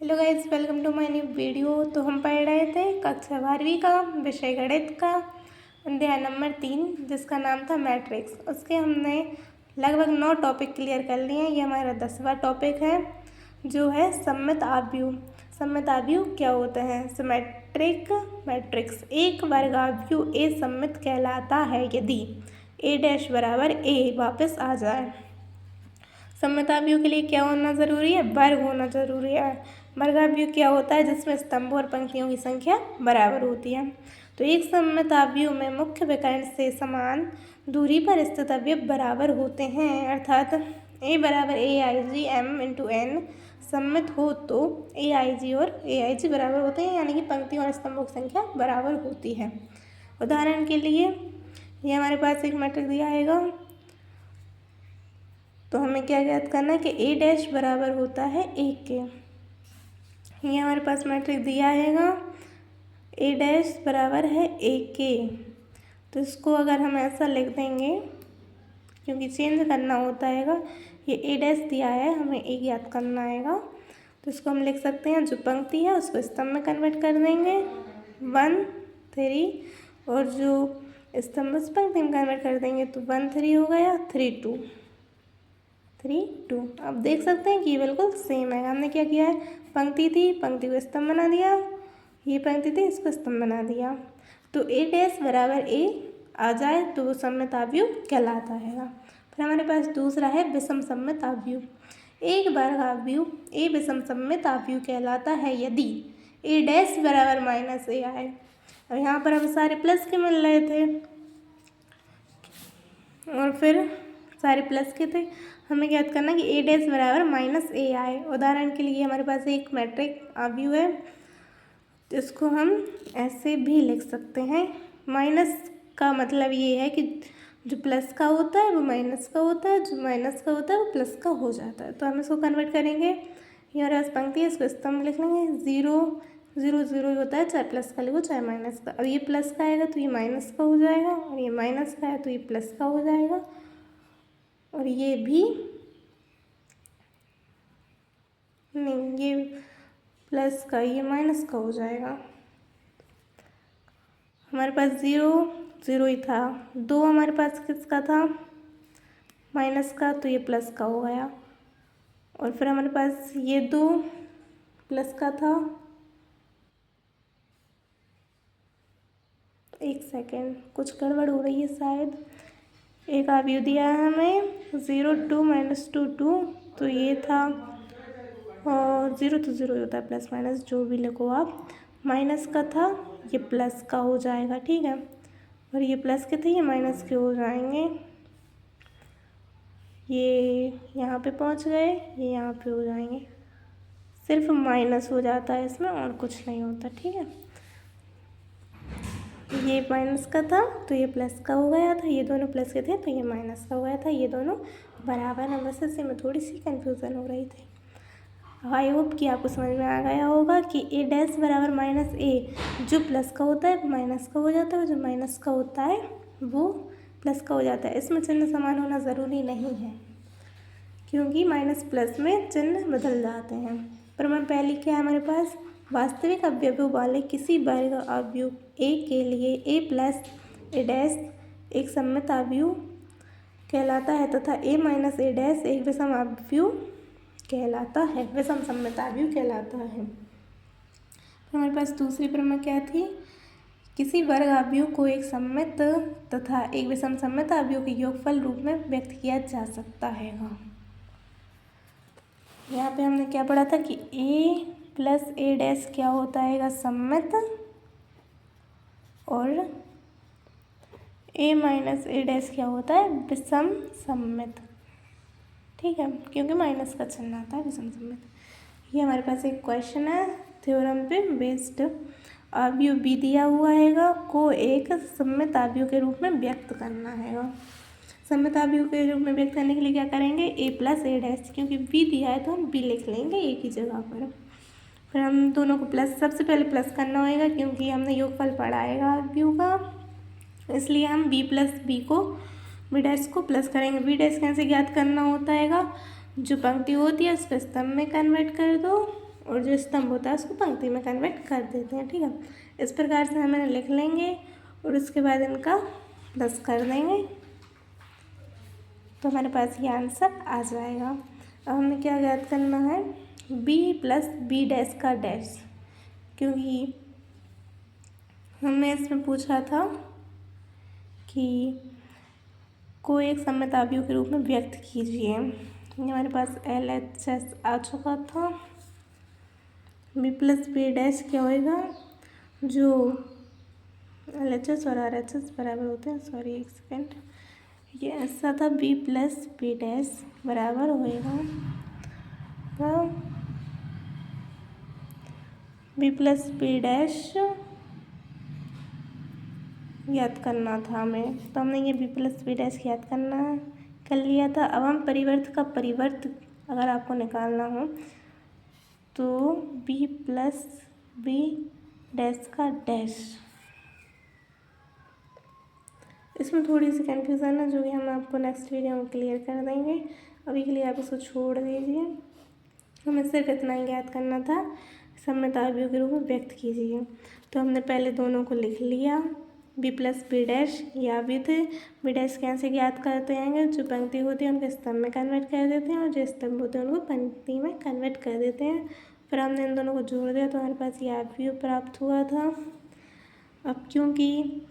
Hello guys, welcome to my new video. तो हम पढ़ रहे थे कक्षा 12वीं का विषय गणित का अध्याय नंबर 3, जिसका नाम था मैट्रिक्स। उसके हमने लगभग 9 टॉपिक क्लियर कर लिए हैं। ये हमारा 10वां टॉपिक है, जो है सममित आव्यूह। सममित आव्यूह क्या होते हैं? सिमेट्रिक मैट्रिक्स एक वर्गाव्यूह ए सममित कहलाता है यदि ए डैश बराबर ए वापस आ जाए। सममिताव्यूह के लिए क्या होना जरूरी है? वर्ग होना जरूरी है। वर्गाव्यूह क्या होता है? जिसमें स्तंभों और पंक्तियों की संख्या बराबर होती है। तो एक सममिताव्यूह में मुख्य विकर्ण से समान दूरी पर स्थित अवयव बराबर होते हैं, अर्थात ए बराबर ए आई जी एम इंटू एन सममित हो तो ए आई जी और ए आई जी बराबर होते हैं, यानी कि पंक्तियों और स्तंभों की संख्या बराबर होती है। उदाहरण के लिए ये हमारे पास एक मैट्रिक्स दिया है, तो हमें क्या ज्ञात करना है कि ए डैश बराबर होता है ए के। ये हमारे पास मैट्रिक्स दिया है, ए डैश बराबर है ए के। तो इसको अगर हम ऐसा लिख देंगे, क्योंकि चेंज करना होता है, ये ए डैश दिया है, हमें ए ज्ञात करना है, तो इसको हम लिख सकते हैं, जो पंक्ति है उसको स्तंभ में कन्वर्ट कर देंगे 1 3, और जो स्तंभ उस पंक्ति में कन्वर्ट कर देंगे तो 1 3 हो गया, 3 2 3 2। अब देख सकते हैं कि ये बिल्कुल सेम है। हमने क्या किया है, पंक्ति थी, पंक्ति को स्तंभ बना दिया, ये पंक्ति थी, इसको स्तंभ बना दिया। तो ए डैश बराबर ए आ जाए तो वो सममित आव्यूह कहलाता है। फिर हमारे पास दूसरा है विषम सममित आव्यूह। एक वर्गाव्यूह ए विषम सममित आव्यूह कहलाता है यदि ए डैश बराबर माइनस ए आए। और यहाँ पर हम सारे प्लस के मिल रहे थे, और फिर सारे प्लस के थे, हमें ज्ञात करना कि ए डैश बराबर माइनस ए आए। उदाहरण के लिए हमारे पास एक मैट्रिक आव्यूह है, जिसको हम ऐसे भी लिख सकते हैं। माइनस का मतलब ये है कि जो प्लस का होता है वो माइनस का होता है, जो माइनस का होता है वो प्लस का हो जाता है। तो हम इसको कन्वर्ट करेंगे, ये हमारे पास पंक्ति है, इसको स्तंभ लिख लेंगे। 0 0 0 ही होता है, चाहे प्लस का लिखो चाहे माइनस का। अब ये प्लस का आएगा तो ये माइनस का हो जाएगा, और ये माइनस का है तो ये प्लस का हो जाएगा, और ये भी नहीं, ये प्लस का, ये माइनस का हो जाएगा। हमारे पास 0 0 ही था, 2 हमारे पास किसका था? माइनस का, तो ये प्लस का हो गया। और फिर हमारे पास ये 2 प्लस का था। एक सेकेंड, कुछ गड़बड़ हो रही है शायद। एक आव्यूह दिया है हमें 0 2 -2 2, तो ये था, और 0 तो 0 ही होता है, प्लस माइनस जो भी लिखो आप। माइनस का था, ये प्लस का हो जाएगा, ठीक है। और ये प्लस के थे, ये माइनस के हो जाएंगे। ये यहाँ पे पहुँच गए, ये यहाँ पे हो जाएंगे। सिर्फ माइनस हो जाता है इसमें, और कुछ नहीं होता, ठीक है। ये माइनस का था तो ये प्लस का हो गया था, ये दोनों प्लस के थे तो ये माइनस का हो गया था, ये दोनों बराबर है। बस इसी में थोड़ी सी कन्फ्यूज़न हो रही थी। आई होप कि आपको समझ में आ गया होगा कि ए डैश बराबर माइनस ए, जो प्लस का होता है वो माइनस का हो जाता है, जो माइनस का होता है वो प्लस का हो जाता है। इसमें चिन्ह समान होना ज़रूरी नहीं है, क्योंकि माइनस प्लस में चिन्ह बदल जाते हैं। प्रमाण पहली क्या है हमारे पास? वास्तविक अवयवों वाले किसी वर्ग आव्यूह ए के लिए ए प्लस ए डैश एक सममित आव्यूह कहलाता है, तथा ए माइनस ए डैश एक विषम आव्यूह कहलाता है, विषम सममित आव्यूह कहलाता है। हमारे पास दूसरी प्रमेय क्या थी? किसी वर्ग आव्यूह को एक सममित तथा एक विषम सममित आव्यूह के योगफल रूप में व्यक्त किया जा सकता है। यहाँ पे हमने क्या पढ़ा था कि ए प्लस ए डैश क्या होता है? सममित, और ए माइनस ए डैश क्या होता है? विषम सममित, ठीक है, क्योंकि माइनस का चिन्ह आता है विषम सममित। ये हमारे पास एक क्वेश्चन है, थ्योरम पे बेस्ड। आव्यूह बी दिया हुआ है को एक सममित आव्यूह के रूप में व्यक्त करना है। सममित आव्यूह के रूप में व्यक्त करने के लिए क्या करेंगे? ए प्लस ए डैश, क्योंकि बी दिया है तो हम बी लिख लेंगे ए की जगह पर। फिर हम दोनों को प्लस, सबसे पहले प्लस करना होगा, क्योंकि हमने योगफल पढ़ाएगा आव्यूह का, इसलिए हम बी प्लस बी को, बी डैश को प्लस करेंगे। बी डैश कैसे ज्ञात करना होता है? जो पंक्ति होती है उसको स्तंभ में कन्वर्ट कर दो, और जो स्तंभ होता है उसको पंक्ति में कन्वर्ट कर देते हैं। ठीक है, इस प्रकार से हम इन्हें लिख लेंगे और उसके बाद इनका प्लस कर देंगे तो हमारे पास ये आंसर आ जाएगा। अब हमें क्या ज्ञात करना है, b प्लस बी डैश का डैश, क्योंकि हमने इसमें पूछा था कि को एक सममित अवयव के रूप में व्यक्त कीजिए। ये हमारे पास LHS आ चुका था। b प्लस बी डैश क्या होएगा, जो LHS और RHS बराबर होते हैं, सॉरी एक सेकेंड, ये ऐसा था, b प्लस बी डैश बराबर होएगा b प्लस बी डैश याद करना था हमें, तो हमने ये b प्लस बी डैश याद करना कर लिया था। अब हम परिवर्त का परिवर्त अगर आपको निकालना हो तो b प्लस बी डैश का डैश, इसमें थोड़ी सी कन्फ्यूज़न है जो कि हम आपको नेक्स्ट वीडियो में क्लियर कर देंगे। अभी के लिए आप इसको छोड़ दीजिए। हमें सिर्फ इतना ही याद करना था, सममित अवयव के रूप में व्यक्त कीजिए। तो हमने पहले दोनों को लिख लिया, b प्लस बी डैश ये अवयव थे। बी डैश कैसे ज्ञात करते हैं, जो पंक्ति होती है उनको स्तंभ में कन्वर्ट कर देते हैं और जो स्तंभ होते हैं उनको पंक्ति में कन्वर्ट कर देते हैं। फिर हमने इन दोनों को जोड़ दिया तो हमारे पास ये अवयव प्राप्त हुआ था। अब क्योंकि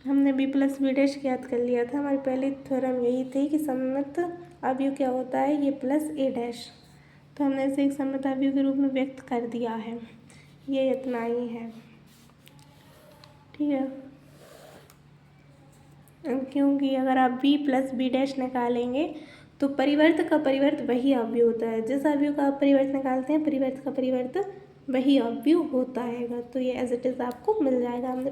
हमने b प्लस बी डैश याद कर लिया था, हमारी पहली थ्योरम यही थी कि सममित अवयव क्या होता है, ये प्लस a डैश, तो हमने इसे एक सममित अवयव के रूप में व्यक्त कर दिया है। ये इतना ही है। ठीक है, क्योंकि अगर आप b प्लस बी डैश निकालेंगे तो परिवर्त का परिवर्त वही अवयव होता है, जिस अवयव का आप परिवर्त निकालते हैं परिवर्त का परिवर्त वही अवयव होता है। तो ये एज इट इज़ आपको मिल जाएगा। हमने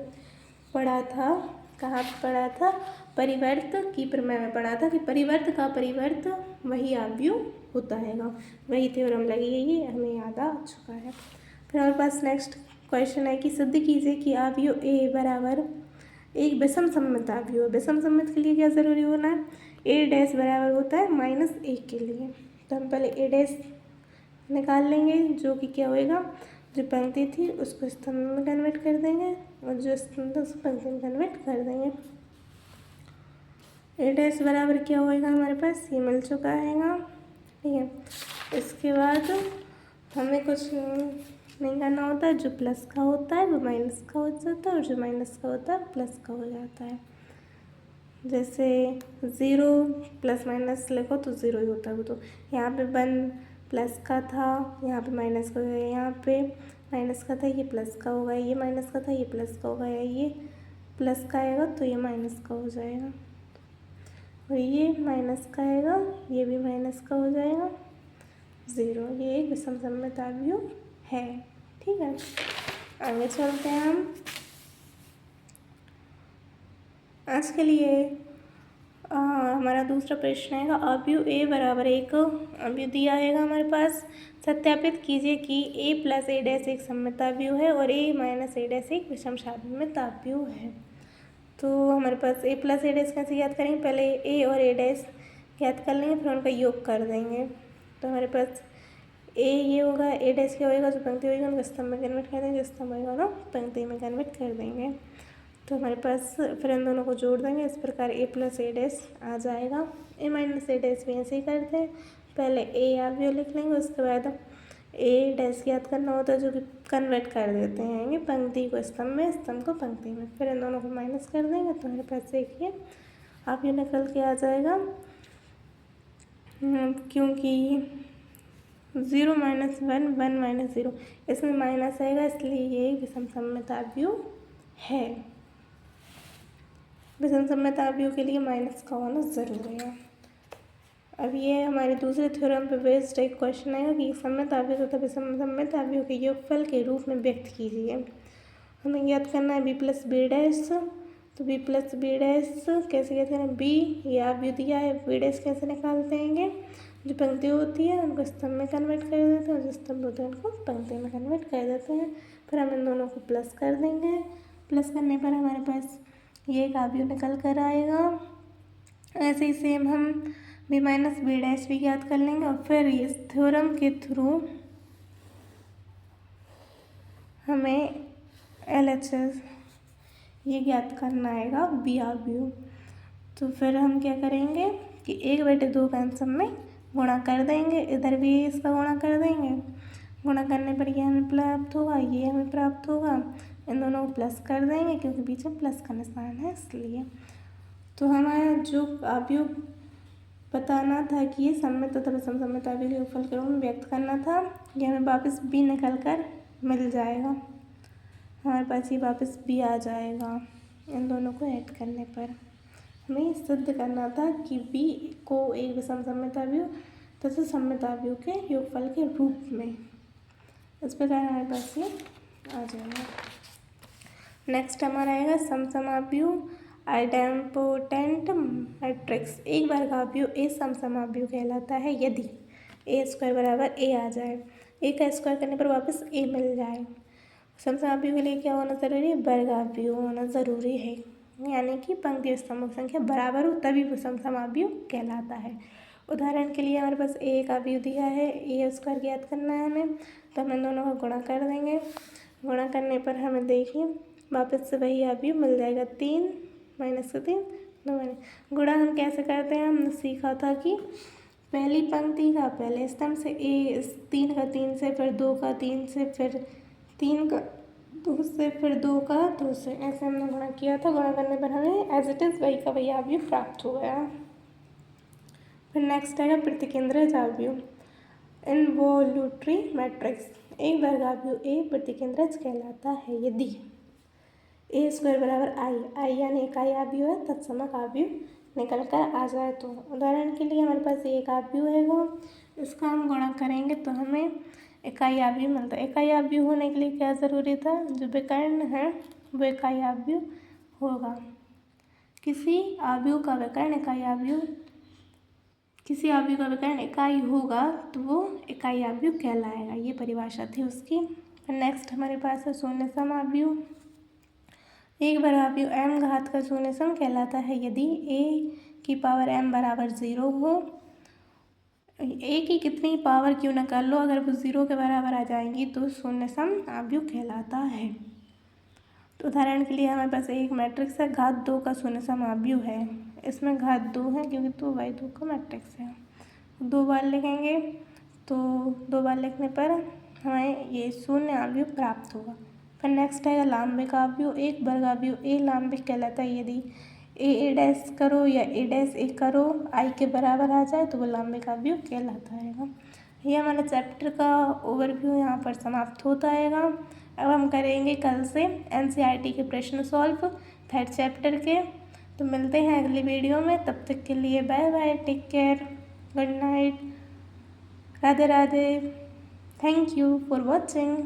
पढ़ा था, कहाँ पढ़ा था, परिवर्त की प्रमेय में पढ़ा था कि परिवर्त का परिवर्त वही अवयव होता है, वही थ्योरम लगी है, ये हमें याद आ चुका है। फिर हमारे पास नेक्स्ट क्वेश्चन है कि सिद्ध कीजिए कि अवयव a बराबर एक विषम सममित अवयव है। विषम सममित के लिए क्या ज़रूरी होना है, a डैश बराबर होता है -1 के लिए। तो हम पहले a डैश निकाल लेंगे, जो कि क्या होएगा, जो पंक्ति थी उसको स्तंभ में कन्वर्ट कर देंगे और जो स्तंभ था उसको पंक्ति में कन्वर्ट कर देंगे। a डैश बराबर क्या होएगा, हमारे पास ये मिल चुका है। ठीक है, इसके बाद हमें कुछ नहीं करना होता है, जो प्लस का होता है वो माइनस का हो जाता है और जो माइनस का होता है प्लस का हो जाता है। जैसे 0 प्लस माइनस लिखो तो 0 ही होता है वो, तो यहाँ पे 1 प्लस का था, यहाँ पे माइनस का हो गया, यहाँ पे माइनस का था ये प्लस का होगा, ये माइनस का था ये प्लस का होगा, ये प्लस का आएगा तो ये माइनस का हो जाएगा, और ये माइनस का आएगा ये भी माइनस का हो जाएगा 0। ये एक विषम सममित अवयव है। ठीक है, आगे चलते हैं हम। आज के लिए हमारा दूसरा प्रश्न है, अवयव a बराबर एक अवयव दिया है हमारे पास, सत्यापित कीजिए कि a प्लस a डैश एक सममित अवयव है और a माइनस a डैश एक विषम सममित अवयव है। तो हमारे पास a प्लस a डैश कैसे याद करेंगे, पहले a और a डैश याद कर लेंगे, फिर उनका योग कर देंगे। तो हमारे पास a ये होगा, a डैश क्या होएगा, जो पंक्ति होएगा उनको स्तंभ में कन्वर्ट कर देंगे, जो स्तंभ होएगा ना पंक्ति में कन्वर्ट कर देंगे। तो हमारे पास फिर इन दोनों को जोड़ देंगे, इस प्रकार a प्लस a डैश आ जाएगा। a माइनस a डैश भी ऐसे ही करते हैं, पहले a अवयव लिख लेंगे, उसके बाद a डैश याद करना होता है जो कि कन्वर्ट कर देते हैं ये पंक्ति को स्तंभ में, स्तंभ को पंक्ति में, फिर इन दोनों को माइनस कर देंगे तो हमारे पास एक ये अवयव निकल के आ जाएगा। क्योंकि 0 माइनस 1 1 माइनस 0 इसमें माइनस आएगा, इसलिए ये विषम सममित अवयव है। विषम सममित अवयव के लिए माइनस का होना ज़रूरी है। अब ये हमारे दूसरे थ्योरम पे बेस्ड एक क्वेश्चन आएगा कि सममित अवयव तथा विषम सममित अवयव के योगफल के रूप में व्यक्त कीजिए। हमें याद करना है b प्लस बी डैश, तो b प्लस बी डैश कैसे कहते हैं, b ये अवयव दिया है, b डैश कैसे निकालते हैं, जो पंक्ति होती है उनको स्तंभ में कन्वर्ट कर देते हैं और जो स्तंभ होते हैं उनको पंक्ति में कन्वर्ट कर देते हैं। फिर हम इन दोनों को प्लस कर देंगे, प्लस करने पर हमारे पास ये एक अवयव निकल कर आएगा। ऐसे ही सेम हम b माइनस बी डैश भी याद कर लेंगे और फिर इस थ्योरम के थ्रू हमें LHS ये ज्ञात करना आएगा बी आव्यूह। तो फिर हम क्या करेंगे कि 1/2 का आंसर में गुणा कर देंगे, इधर भी इसका गुणा कर देंगे। गुणा करने पर ये हमें प्राप्त होगा, ये हमें प्राप्त होगा, इन दोनों को प्लस कर देंगे क्योंकि बीच में प्लस का निशान है इसलिए। तो हमारा जो आव्यूह बताना था कि ये सममित तथा विषम सममित आव्यूह के योगफल के रूप में व्यक्त करना था, ये हमें वापस बी निकल कर मिल जाएगा। हमारे पास ये वापस बी आ जाएगा इन दोनों को ऐड करने पर। हमें सिद्ध करना था कि बी को एक विषम सममित आव्यूह तथा सममित आव्यूह के योगफल के रूप में। इस प्रकार हमारे पास ये आ जाएगा। नेक्स्ट हमारा आएगा समसमाव्यूह आइडेम्पोटेंट मैट्रिक्स। एक वर्गाव्यूह ए समसमाव्यूह कहलाता है यदि A² बराबर A आ जाए, A का स्क्वायर करने पर वापस A मिल जाए। समसमाव्यूह के लिए क्या होना ज़रूरी है? वर्गाव्यूह होना ज़रूरी है, यानी कि पंक्ति और स्तंभों की संख्या बराबर हो तभी वो समसमाव्यूह कहलाता है। उदाहरण के लिए हमारे पास A का आव्यूह दिया है, A² ज्ञात करना है हमें, तो हम इन दोनों का गुणा कर देंगे। गुणा करने पर हमें देखिए वापस से वही आव्यूह मिल जाएगा, 3 - 3 2। गुणा हम कैसे करते हैं? हमने सीखा था कि पहली पंक्ति का पहले स्तंभ से 3 का 3 से, फिर 2 का 3 से, फिर 3 का 2 से, फिर 2 का 2 से, ऐसे हमने गुणा किया था। गुणा करने पर हमें एज इट इज़ वही का वही आव्यूह प्राप्त हो गया। फिर नेक्स्ट आएगा प्रतिकेंद्रित आव्यूह इनवॉल्यूटरी मैट्रिक्स। एक वर्गाव्यूह ए प्रतिकेंद्रित कहलाता है यदि A² बराबर I यानी इकाई आव्यूह है, तत्समक आव्यूह निकल कर आ जाए तो। उदाहरण के लिए हमारे पास एक आव्यूह है वो, इसका हम गुणा करेंगे तो हमें इकाई आव्यूह मिलता है। इकाई आव्यूह होने के लिए क्या ज़रूरी था? जो विकर्ण है वो इकाई आव्यूह होगा। किसी आव्यूह का विकर्ण इकाई आव्यूह, किसी आव्यूह का विकर्ण इकाई होगा तो वो इकाई आव्यूह कहलाएगा, ये परिभाषा थी उसकी। फिर नेक्स्ट हमारे पास है शून्य सम आव्यूह। एक वर्गाव्यूह m घात का शून्य सम कहलाता है यदि a की पावर m बराबर 0 हो। a की कितनी पावर क्यों न कर लो, अगर वो 0 के बराबर आ जाएंगी तो शून्य सम आव्यूह कहलाता है। तो उदाहरण के लिए हमारे पास एक मैट्रिक्स है, घात 2 का शून्य सम आव्यूह है। इसमें घात 2 है क्योंकि 2/2 का मैट्रिक्स है। 2 बार लिखेंगे तो 2 बार लिखने पर हमें ये शून्य आव्यूह प्राप्त होगा। फिर नेक्स्ट है लांबिक आव्यूह। एक वर्गाव्यूह ए लांबिक कहलाता है यदि a करो या a करो I के बराबर आ जाए तो वो लांबिक आव्यूह कहलाता है। ये हमारा चैप्टर का ओवरव्यू यहाँ पर समाप्त होता है। अब हम करेंगे कल से NCERT के प्रश्न सॉल्व 3rd चैप्टर के। तो मिलते हैं अगली वीडियो में, तब तक के लिए bye bye, take care, good night, Radhe Radhe, thank you for watching.